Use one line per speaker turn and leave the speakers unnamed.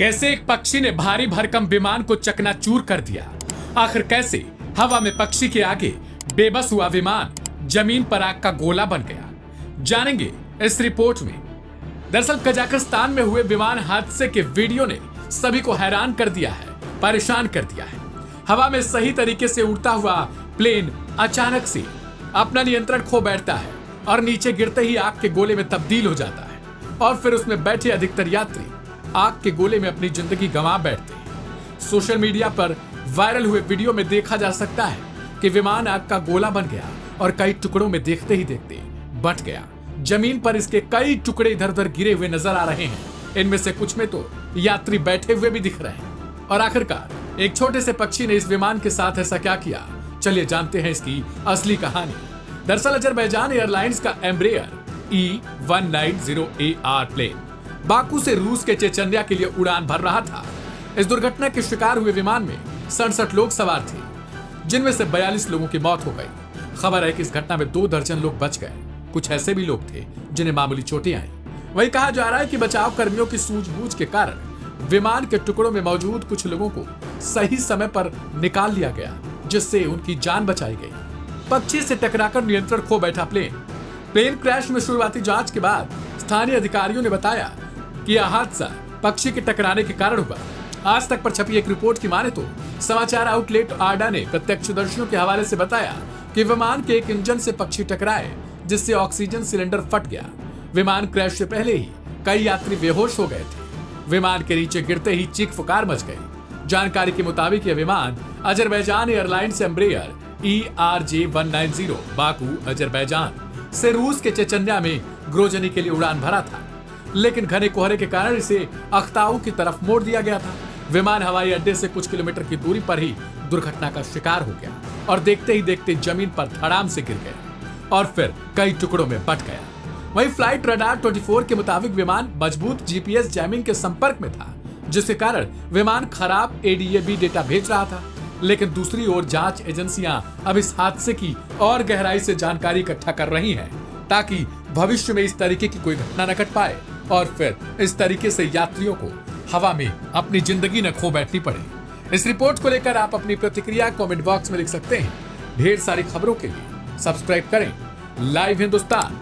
कैसे एक पक्षी ने भारी भरकम विमान को चकनाचूर कर दिया। आखिर कैसे हवा में पक्षी के आगे बेबस हुआ विमान जमीन पर आग का गोला बन गया, जानेंगे इस रिपोर्ट में। दरअसल कजाकिस्तान में हुए विमान हादसे के वीडियो ने सभी को हैरान कर दिया है, परेशान कर दिया है। हवा में सही तरीके से उड़ता हुआ प्लेन अचानक से अपना नियंत्रण खो बैठता है और नीचे गिरते ही आग के गोले में तब्दील हो जाता है और फिर उसमें बैठे अधिकतर यात्री आग के गोले में अपनी जिंदगी गंवा बैठते हैं। सोशल मीडिया पर वायरल हुए वीडियो में देखा जा सकता है कि विमान आग का गोला बन गया और कई टुकड़ों में देखते ही देखते बंट गया। जमीन पर इसके कई टुकड़े इधर उधर गिरे हुए नजर आ रहे हैं। इनमें से कुछ में तो यात्री बैठे हुए भी दिख रहे हैं। और आखिरकार एक छोटे से पक्षी ने इस विमान के साथ ऐसा क्या किया, चलिए जानते हैं इसकी असली कहानी। दरअसल अजरबैजान एयरलाइंस का एम्ब्रेयर E190AR प्लेन बाकू से रूस के चेचन्या के लिए उड़ान भर रहा था। इस दुर्घटना के शिकार हुए विमान में 67 लोग सवार थे, जिनमें से 42 लोगों की मौत हो गई। खबर है कि इस घटना में 2 दर्जन लोग बच गए। कुछ ऐसे भी लोग थे जिन्हें मामूली चोटें आई। वही कहा जा रहा है कि बचाव कर्मियों की सूझबूझ के कारण विमान के टुकड़ों में मौजूद कुछ लोगों को सही समय पर निकाल लिया गया, जिससे उनकी जान बचाई गई। पक्षी से टकराकर नियंत्रण खो बैठा प्लेन क्रैश में शुरुआती जांच के बाद स्थानीय अधिकारियों ने बताया कि यह हादसा पक्षी के टकराने के कारण हुआ। आज तक पर छपी एक रिपोर्ट की माने तो समाचार आउटलेट आडा ने प्रत्यक्षदर्शियों के हवाले से बताया कि विमान के एक इंजन से पक्षी टकराए, जिससे ऑक्सीजन सिलेंडर फट गया। विमान क्रैश से पहले ही कई यात्री बेहोश हो गए थे। विमान के नीचे गिरते ही चीख पुकार मच गई। जानकारी के मुताबिक यह विमान Azerbaijan airlines Embraer ERJ190 Baku Azerbaijan से रूस के चेचन्या में ग्रोजनी के लिए उड़ान भरा था, लेकिन घने कोहरे के कारण इसे अख्ताऊ की तरफ मोड़ दिया गया था। विमान हवाई अड्डे से कुछ किलोमीटर की दूरी पर ही दुर्घटना का शिकार हो गया और देखते ही देखते जमीन पर धड़ाम से गिर गया और फिर कई टुकड़ों में बंट गया। वहीं फ्लाइट रडार 24 के मुताबिक विमान मजबूत GPS जैमिंग के संपर्क में था, जिसके कारण विमान खराब ADAB डेटा भेज रहा था। लेकिन दूसरी ओर जांच एजेंसियां अब इस हादसे की और गहराई से जानकारी इकट्ठा कर रही हैं, ताकि भविष्य में इस तरीके की कोई घटना न घट पाए और फिर इस तरीके से यात्रियों को हवा में अपनी जिंदगी न खो बैठनी पड़े। इस रिपोर्ट को लेकर आप अपनी प्रतिक्रिया कमेंट बॉक्स में लिख सकते हैं। ढेर सारी खबरों के लिए सब्सक्राइब करें लाइव हिंदुस्तान।